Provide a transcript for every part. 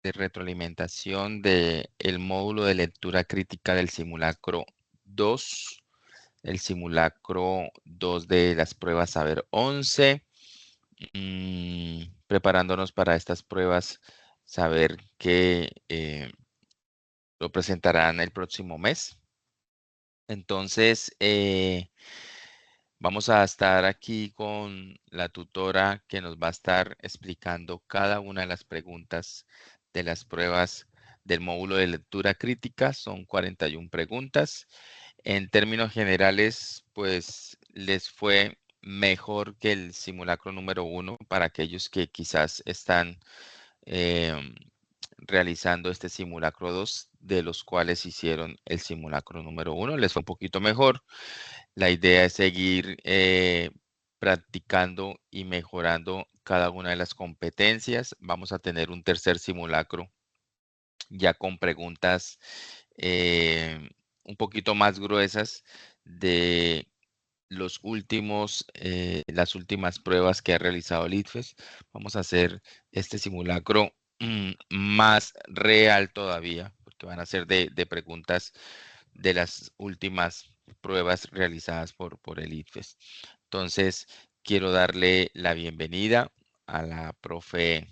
de retroalimentación del módulo de lectura crítica del simulacro 2, el simulacro 2 de las pruebas Saber 11, preparándonos para estas pruebas Saber que lo presentarán el próximo mes. Entonces, vamos a estar aquí con la tutora que nos va a estar explicando cada una de las preguntas de las pruebas del módulo de lectura crítica. Son 41 preguntas. En términos generales, pues les fue mejor que el simulacro número 1 para aquellos que quizás están realizando este simulacro 2, de los cuales hicieron el simulacro número 1. Les fue un poquito mejor. La idea es seguir practicando y mejorando cada una de las competencias. Vamos a tener un tercer simulacro ya con preguntas un poquito más gruesas de las últimas pruebas que ha realizado el ITFES. Vamos a hacer este simulacro más real todavía, porque van a ser de preguntas de las últimas pruebas realizadas por el ITFES. Entonces, quiero darle la bienvenida a la profe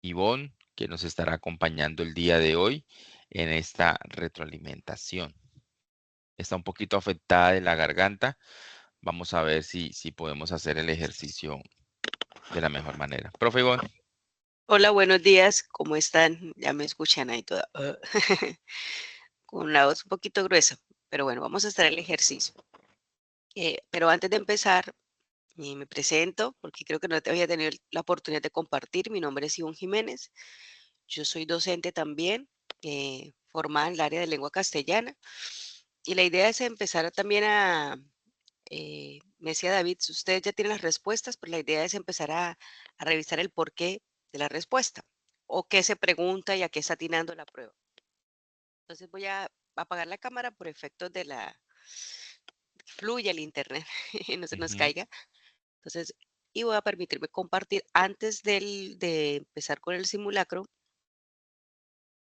Ivonne, que nos estará acompañando el día de hoy en esta retroalimentación. Está un poquito afectada de la garganta. Vamos a ver si podemos hacer el ejercicio de la mejor manera. Profe Ivonne. Hola, buenos días, ¿cómo están? Ya me escuchan ahí toda, con la voz un poquito gruesa, pero bueno, vamos a hacer el ejercicio. Pero antes de empezar, me presento, porque creo que no te había tenido la oportunidad de compartir. Mi nombre es Ivonne Jiménez, yo soy docente también, formada en el área de lengua castellana, y la idea es empezar también me decía David, si ustedes ya tienen las respuestas, pues la idea es empezar a revisar el porqué de la respuesta o qué se pregunta y a qué está atinando la prueba. Entonces voy a apagar la cámara por efectos de que fluya el internet y no se nos Ujú. caiga. Entonces, y voy a permitirme compartir antes de empezar con el simulacro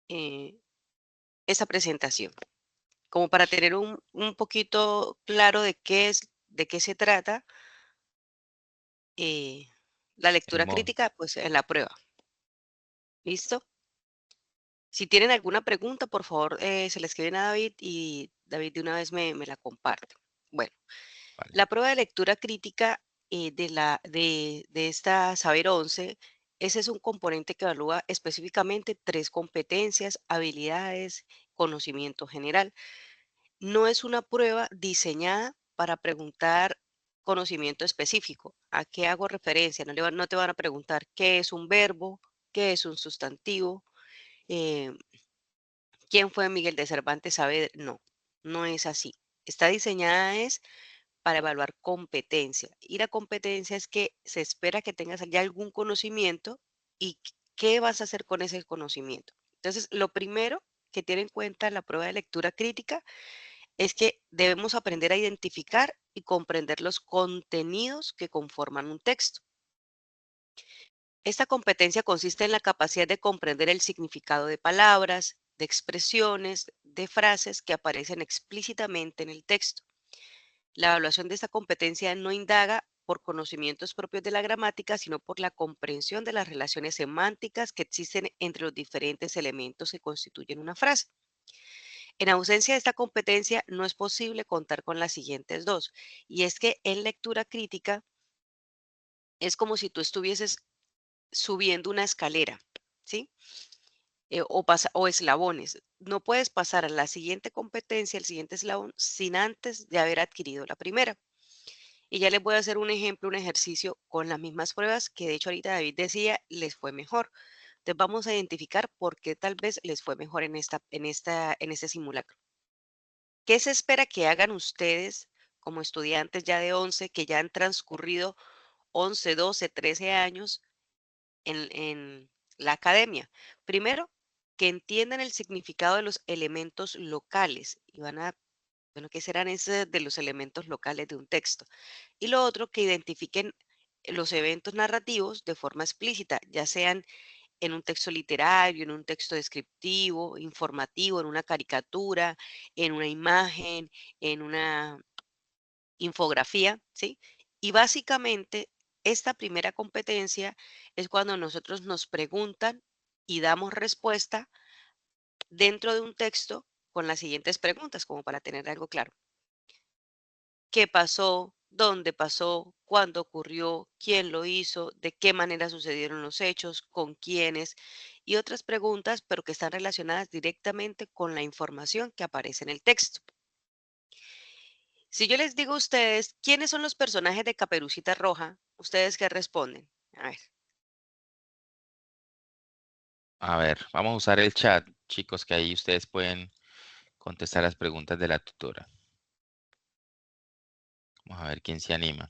eh, esa presentación, como para tener un poquito claro de qué se trata eh, la El lectura módulo. crítica, pues en la prueba. ¿Listo? Si tienen alguna pregunta, por favor, se la escriben a David y David de una vez me la comparte. Bueno, Vale. la prueba de lectura crítica de esta Saber 11, ese es un componente que evalúa específicamente 3 competencias, habilidades, conocimiento general. No es una prueba diseñada para preguntar conocimiento específico. ¿A qué hago referencia? No te van a preguntar qué es un verbo, qué es un sustantivo, eh, quién fue Miguel de Cervantes Saavedra. No, no es así. Está diseñada es para evaluar competencia. Y la competencia es que se espera que tengas ya algún conocimiento y qué vas a hacer con ese conocimiento. Entonces, lo primero que tiene en cuenta la prueba de lectura crítica es que debemos aprender a identificar y comprender los contenidos que conforman un texto. Esta competencia consiste en la capacidad de comprender el significado de palabras, de expresiones, de frases que aparecen explícitamente en el texto. La evaluación de esta competencia no indaga por conocimientos propios de la gramática, sino por la comprensión de las relaciones semánticas que existen entre los diferentes elementos que constituyen una frase. En ausencia de esta competencia, no es posible contar con las siguientes dos. Y es que en lectura crítica es como si tú estuvieses subiendo una escalera, ¿sí? O eslabones. No puedes pasar a la siguiente competencia, el siguiente eslabón, sin antes de haber adquirido la primera. Y ya les voy a hacer un ejemplo, un ejercicio con las mismas pruebas que de hecho ahorita David decía, les fue mejor. Entonces vamos a identificar por qué tal vez les fue mejor en este simulacro. ¿Qué se espera que hagan ustedes como estudiantes ya de 11, que ya han transcurrido 11, 12, 13 años en la academia? Primero, que entiendan el significado de los elementos locales y bueno, ¿qué serán esos de los elementos locales de un texto? Y lo otro, que identifiquen los eventos narrativos de forma explícita, ya sean en un texto literario, en un texto descriptivo, informativo, en una caricatura, en una imagen, en una infografía, ¿sí? Y básicamente esta primera competencia es cuando nosotros nos preguntan y damos respuesta dentro de un texto con las siguientes preguntas, como para tener algo claro. ¿Qué pasó? ¿Dónde pasó? ¿Cuándo ocurrió? ¿Quién lo hizo? ¿De qué manera sucedieron los hechos? ¿Con quiénes? Y otras preguntas, pero que están relacionadas directamente con la información que aparece en el texto. Si yo les digo a ustedes, ¿quiénes son los personajes de Caperucita Roja? ¿Ustedes qué responden? A ver, A ver, vamos a usar el chat, chicos, que ahí ustedes pueden contestar las preguntas de la tutora. Vamos a ver quién se anima.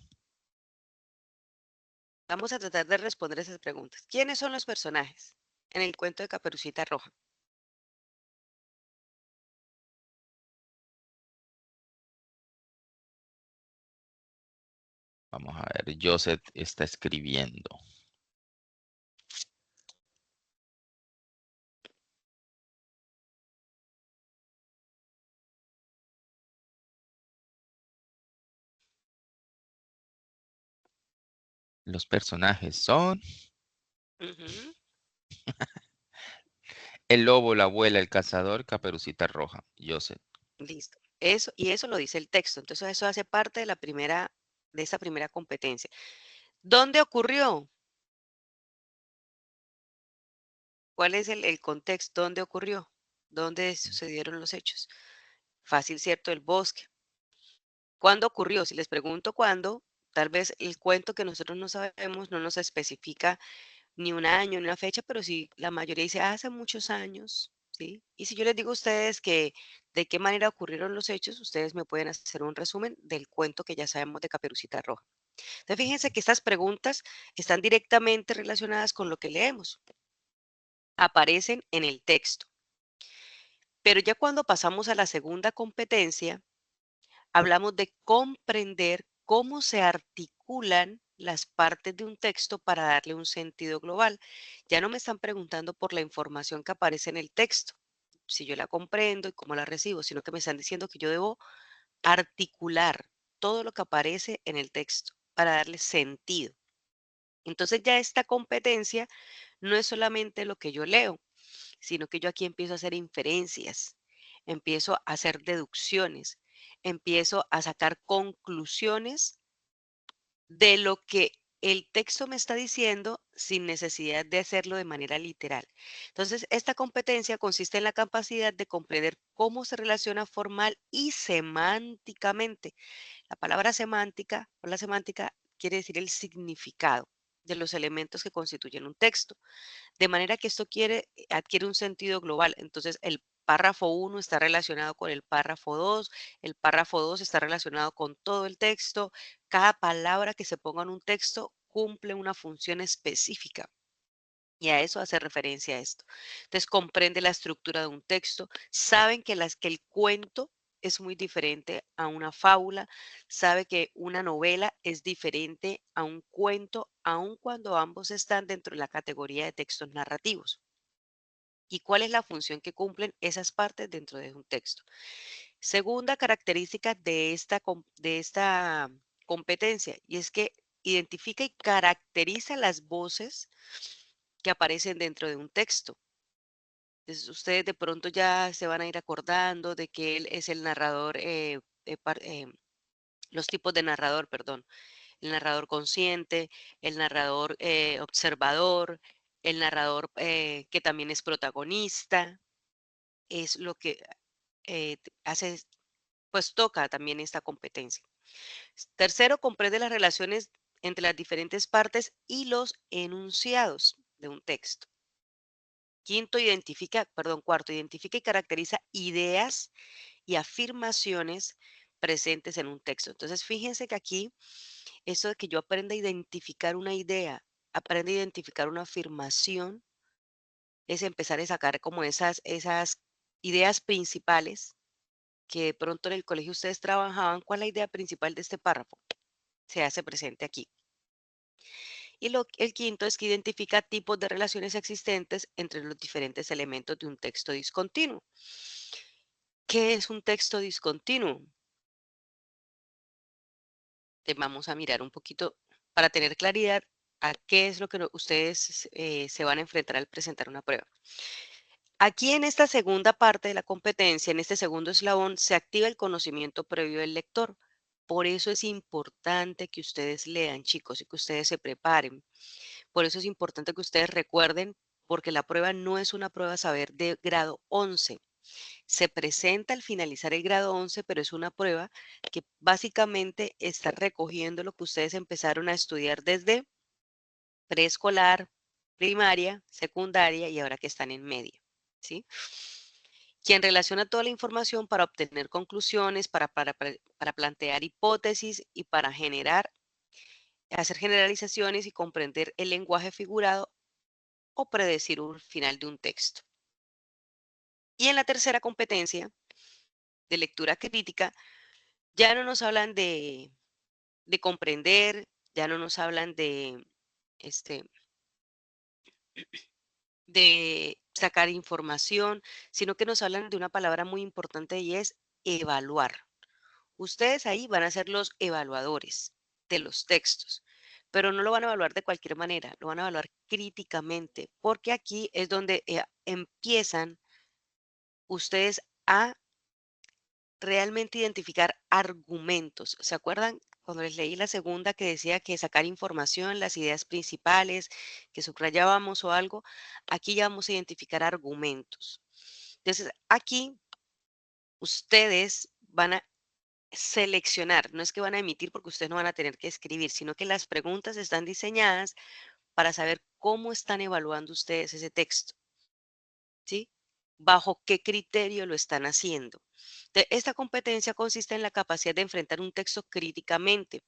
vamos a tratar de responder esas preguntas. ¿Quiénes son los personajes en el cuento de Caperucita Roja? Vamos a ver, Joseph está escribiendo. Los personajes son Ujú, el lobo, la abuela, el cazador, Caperucita Roja, Joseph. listo. Eso, y eso lo dice el texto. Entonces, eso hace parte de de esa primera competencia. ¿Dónde ocurrió? ¿Cuál es el contexto? ¿Dónde ocurrió? ¿Dónde sucedieron los hechos? Fácil, ¿cierto? El bosque. ¿Cuándo ocurrió? Si les pregunto cuándo, tal vez el cuento que nosotros no sabemos no nos especifica ni un año, ni una fecha, pero sí la mayoría dice hace muchos años, ¿sí? Y si yo les digo a ustedes que de qué manera ocurrieron los hechos, ustedes me pueden hacer un resumen del cuento que ya sabemos de Caperucita Roja. Entonces, fíjense que estas preguntas están directamente relacionadas con lo que leemos, aparecen en el texto. Pero ya cuando pasamos a la segunda competencia, hablamos de comprender cómo se articulan las partes de un texto para darle un sentido global. Ya no me están preguntando por la información que aparece en el texto, si yo la comprendo y cómo la recibo, sino que me están diciendo que yo debo articular todo lo que aparece en el texto para darle sentido. Entonces ya esta competencia no es solamente lo que yo leo, sino que yo aquí empiezo a hacer inferencias, empiezo a hacer deducciones, empiezo a sacar conclusiones de lo que el texto me está diciendo sin necesidad de hacerlo de manera literal. Entonces, esta competencia consiste en la capacidad de comprender cómo se relaciona formal y semánticamente. La palabra semántica o la semántica quiere decir el significado de los elementos que constituyen un texto. De manera que esto adquiere un sentido global. Entonces, el párrafo 1 está relacionado con el párrafo 2 está relacionado con todo el texto. Cada palabra que se ponga en un texto cumple una función específica. Y a eso hace referencia a esto. Entonces, comprende la estructura de un texto. Saben que el cuento es muy diferente a una fábula. Sabe que una novela es diferente a un cuento, aun cuando ambos están dentro de la categoría de textos narrativos. ¿Y cuál es la función que cumplen esas partes dentro de un texto? Segunda característica de esta competencia, y es que identifica y caracteriza las voces que aparecen dentro de un texto. Entonces, ustedes de pronto ya se van a ir acordando de que él es el narrador, los tipos de narrador, perdón, el narrador consciente, el narrador observador, el narrador que también es protagonista, es lo que hace, pues toca también esta competencia. Tercero, comprende las relaciones entre las diferentes partes y los enunciados de un texto. Cuarto, identifica y caracteriza ideas y afirmaciones presentes en un texto. Entonces, fíjense que aquí, eso de que yo aprenda a identificar una idea, aprenda a identificar una afirmación, es empezar a sacar como esas ideas principales que de pronto en el colegio ustedes trabajaban. ¿Cuál es la idea principal de este párrafo? Se hace presente aquí. Y el quinto es que identifica tipos de relaciones existentes entre los diferentes elementos de un texto discontinuo. ¿Qué es un texto discontinuo? Vamos a mirar un poquito para tener claridad a qué es lo que ustedes se van a enfrentar al presentar una prueba. Aquí en esta segunda parte de la competencia, en este segundo eslabón, se activa el conocimiento previo del lector. Por eso es importante que ustedes lean, chicos, y que ustedes se preparen. Por eso es importante que ustedes recuerden, porque la prueba no es una prueba saber de grado 11. Se presenta al finalizar el grado 11, pero es una prueba que básicamente está recogiendo lo que ustedes empezaron a estudiar desde preescolar, primaria, secundaria y ahora que están en media, ¿sí? Quien relaciona toda la información para obtener conclusiones, para plantear hipótesis y para hacer generalizaciones y comprender el lenguaje figurado o predecir un final de un texto. Y en la tercera competencia de lectura crítica, ya no nos hablan de comprender, ya no nos hablan este, de sacar información, sino que nos hablan de una palabra muy importante y es evaluar. Ustedes ahí van a ser los evaluadores de los textos, pero no lo van a evaluar de cualquier manera, lo van a evaluar críticamente, porque aquí es donde empiezan ustedes a realmente identificar argumentos. ¿Se acuerdan cuando les leí la segunda que decía que sacar información, las ideas principales, que subrayábamos o algo? Aquí ya vamos a identificar argumentos. Entonces, aquí ustedes van a seleccionar, no es que van a emitir porque ustedes no van a tener que escribir, sino que las preguntas están diseñadas para saber cómo están evaluando ustedes ese texto, ¿sí? ¿Bajo qué criterio lo están haciendo? Esta competencia consiste en la capacidad de enfrentar un texto críticamente.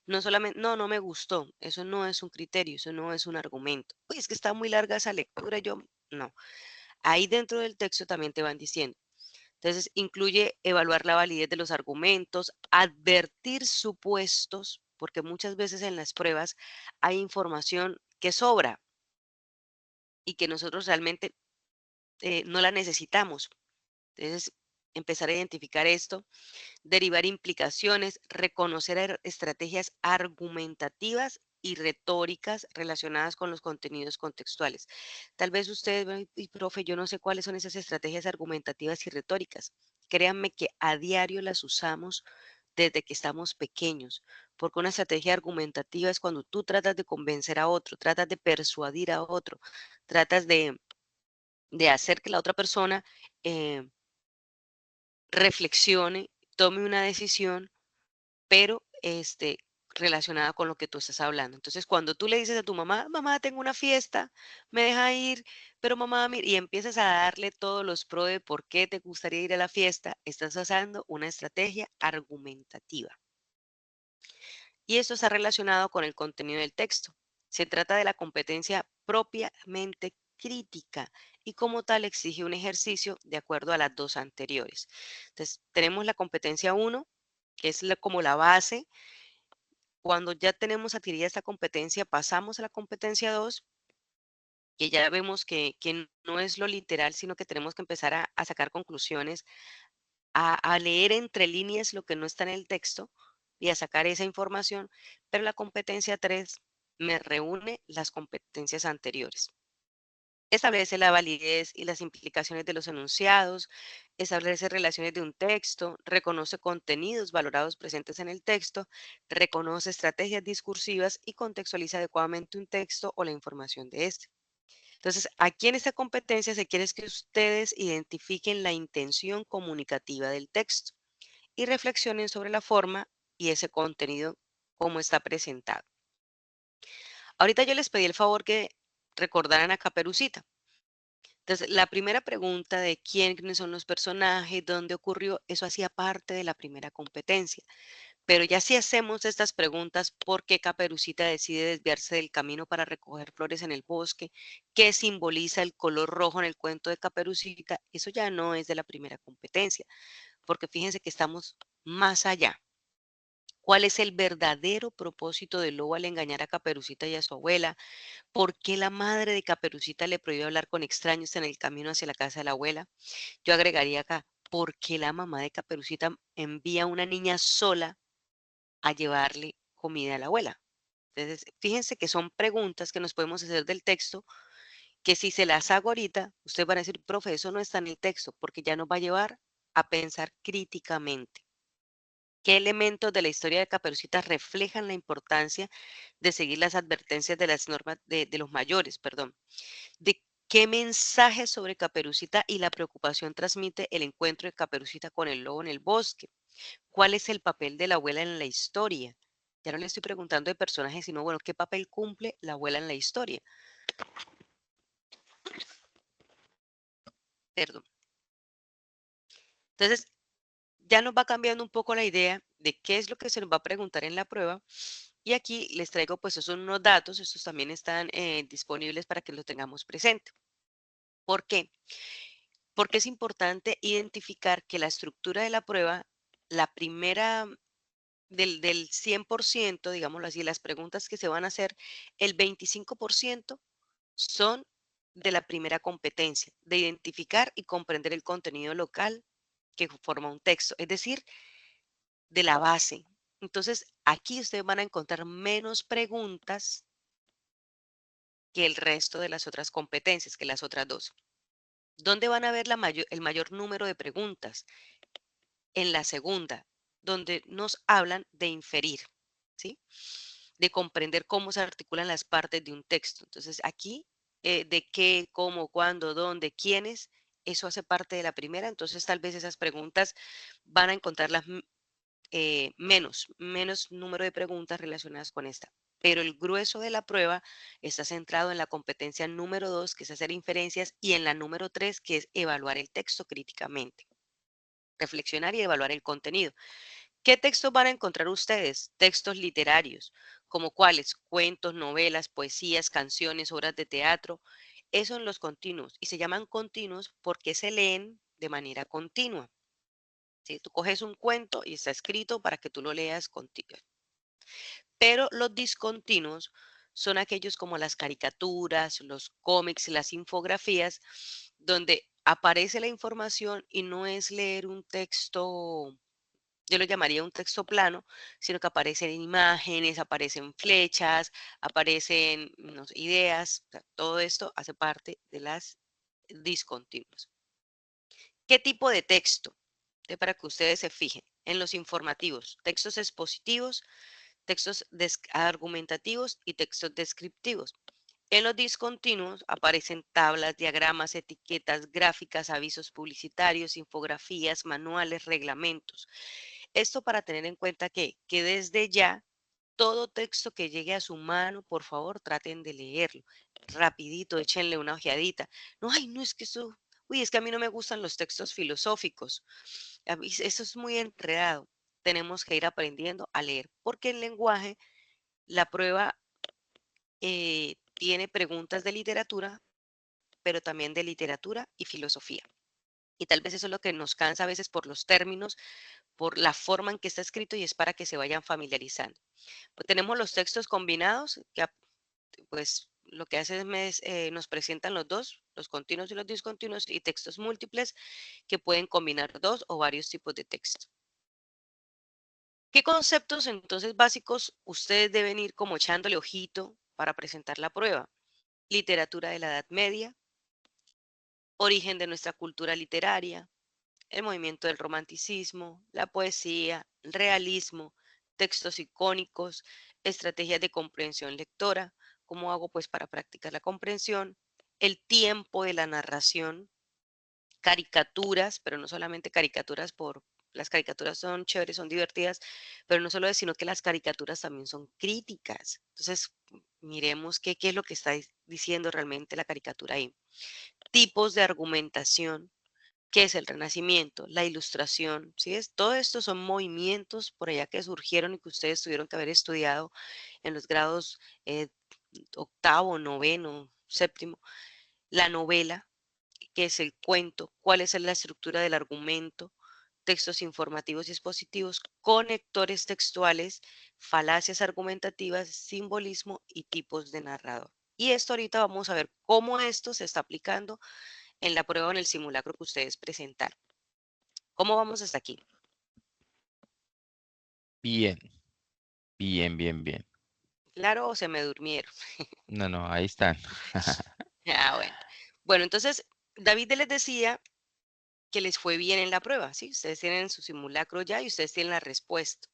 No solamente, no, no me gustó. Eso no es un criterio, eso no es un argumento. Uy, es que está muy larga esa lectura. No. Ahí dentro del texto también te van diciendo. Entonces, incluye evaluar la validez de los argumentos, advertir supuestos, porque muchas veces en las pruebas hay información que sobra y que nosotros realmente no la necesitamos. Entonces, empezar a identificar esto, derivar implicaciones, reconocer estrategias argumentativas y retóricas relacionadas con los contenidos contextuales. Tal vez ustedes, "Ay, profe, yo no sé cuáles son esas estrategias argumentativas y retóricas". Créanme que a diario las usamos desde que estamos pequeños, porque una estrategia argumentativa es cuando tú tratas de convencer a otro, tratas de persuadir a otro, tratas de hacer que la otra persona eh, reflexione, tome una decisión, pero relacionada con lo que tú estás hablando. Entonces, cuando tú le dices a tu mamá, mamá, tengo una fiesta, me deja ir, pero mamá, y empiezas a darle todos los pros de por qué te gustaría ir a la fiesta, estás usando una estrategia argumentativa. Y esto está relacionado con el contenido del texto. Se trata de la competencia propiamente crítica y como tal exige un ejercicio de acuerdo a las dos anteriores. Entonces, tenemos la competencia 1, que es como la base. Cuando ya tenemos adquirida esta competencia, pasamos a la competencia 2, que ya vemos que no es lo literal, sino que tenemos que empezar a sacar conclusiones, a leer entre líneas lo que no está en el texto y a sacar esa información, pero la competencia 3 me reúne las competencias anteriores. Establece la validez y las implicaciones de los enunciados, establece relaciones de un texto, reconoce contenidos valorados presentes en el texto, reconoce estrategias discursivas y contextualiza adecuadamente un texto o la información de este. Entonces, aquí en esta competencia se quiere es que ustedes identifiquen la intención comunicativa del texto y reflexionen sobre la forma y ese contenido como está presentado. Ahorita yo les pedí el favor que recordaran a Caperucita. Entonces, la primera pregunta de quiénes son los personajes, dónde ocurrió, eso hacía parte de la primera competencia. Pero ya si hacemos estas preguntas, ¿por qué Caperucita decide desviarse del camino para recoger flores en el bosque? ¿Qué simboliza el color rojo en el cuento de Caperucita? Eso ya no es de la primera competencia, porque fíjense que estamos más allá. ¿Cuál es el verdadero propósito del lobo al engañar a Caperucita y a su abuela? ¿Por qué la madre de Caperucita le prohibió hablar con extraños en el camino hacia la casa de la abuela? Yo agregaría acá, ¿por qué la mamá de Caperucita envía a una niña sola a llevarle comida a la abuela? Entonces, fíjense que son preguntas que nos podemos hacer del texto, que si se las hago ahorita, ustedes van a decir, profe, eso no está en el texto, porque ya nos va a llevar a pensar críticamente. ¿Qué elementos de la historia de Caperucita reflejan la importancia de seguir las advertencias de las normas de los mayores, perdón? ¿De qué mensaje sobre Caperucita y la preocupación transmite el encuentro de Caperucita con el lobo en el bosque? ¿Cuál es el papel de la abuela en la historia? Ya no le estoy preguntando de personajes, sino, bueno, ¿qué papel cumple la abuela en la historia? Perdón. Entonces, ya nos va cambiando un poco la idea de qué es lo que se nos va a preguntar en la prueba. Y aquí les traigo, pues, esos son unos datos, estos también están disponibles para que los tengamos presente. ¿Por qué? Porque es importante identificar que la estructura de la prueba, la primera del 100%, digámoslo así, las preguntas que se van a hacer, el 25% son de la primera competencia, de identificar y comprender el contenido local que forma un texto, es decir, de la base. Entonces, aquí ustedes van a encontrar menos preguntas que el resto de las otras competencias, que las otras dos. ¿Dónde van a ver el mayor número de preguntas? En la segunda, donde nos hablan de inferir, ¿sí? De comprender cómo se articulan las partes de un texto. Entonces, aquí, de qué, cómo, cuándo, dónde, quiénes, eso hace parte de la primera. Entonces, tal vez esas preguntas van a encontrarlas menos número de preguntas relacionadas con esta. Pero el grueso de la prueba está centrado en la competencia número 2, que es hacer inferencias, y en la número 3, que es evaluar el texto críticamente, reflexionar y evaluar el contenido. ¿Qué textos van a encontrar ustedes? Textos literarios, como cuáles, cuentos, novelas, poesías, canciones, obras de teatro. Esos son los continuos y se llaman continuos porque se leen de manera continua. ¿Sí? Tú coges un cuento y está escrito para que tú lo leas continuo. Pero los discontinuos son aquellos como las caricaturas, los cómics, las infografías, donde aparece la información y no es leer un texto, yo lo llamaría un texto plano, sino que aparecen imágenes, aparecen flechas, aparecen no sé, ideas, o sea, todo esto hace parte de las discontinuos. ¿Qué tipo de texto? Para que ustedes se fijen, en los informativos, textos expositivos, textos argumentativos y textos descriptivos. En los discontinuos aparecen tablas, diagramas, etiquetas, gráficas, avisos publicitarios, infografías, manuales, reglamentos. Esto para tener en cuenta que desde ya todo texto que llegue a su mano, por favor, traten de leerlo. Rapidito, échenle una ojeadita. No, ay, no es que eso, uy, es que a mí no me gustan los textos filosóficos. A mí eso es muy enredado. Tenemos que ir aprendiendo a leer, porque el lenguaje, la prueba tiene preguntas de literatura, pero también de literatura y filosofía. Y tal vez eso es lo que nos cansa a veces por los términos, por la forma en que está escrito y es para que se vayan familiarizando. Pues tenemos los textos combinados, que pues lo que hacen es, nos presentan los dos, los continuos y los discontinuos, y textos múltiples que pueden combinar dos o varios tipos de texto. ¿Qué conceptos entonces básicos ustedes deben ir como echándole ojito para presentar la prueba? Literatura de la Edad Media, origen de nuestra cultura literaria, el movimiento del romanticismo, la poesía, el realismo, textos icónicos, estrategias de comprensión lectora, cómo hago pues para practicar la comprensión, el tiempo de la narración, caricaturas, pero no solamente caricaturas por las caricaturas son chéveres, son divertidas, pero no solo es, sino que las caricaturas también son críticas. Entonces, miremos qué es lo que está diciendo realmente la caricatura ahí. Tipos de argumentación, qué es el Renacimiento, la Ilustración, ¿sí es? Todo esto son movimientos por allá que surgieron y que ustedes tuvieron que haber estudiado en los grados octavo, noveno, séptimo. La novela, qué es el cuento, cuál es la estructura del argumento, textos informativos y expositivos, conectores textuales, falacias argumentativas, simbolismo y tipos de narrador. Y esto ahorita vamos a ver cómo esto se está aplicando en la prueba o en el simulacro que ustedes presentaron. ¿Cómo vamos hasta aquí? Bien, bien, bien, bien. ¿Claro o se me durmieron? No, no, ahí están. Ah, bueno. Bueno, entonces, David les decía que les fue bien en la prueba, ¿sí? Ustedes tienen su simulacro ya y ustedes tienen la respuesta.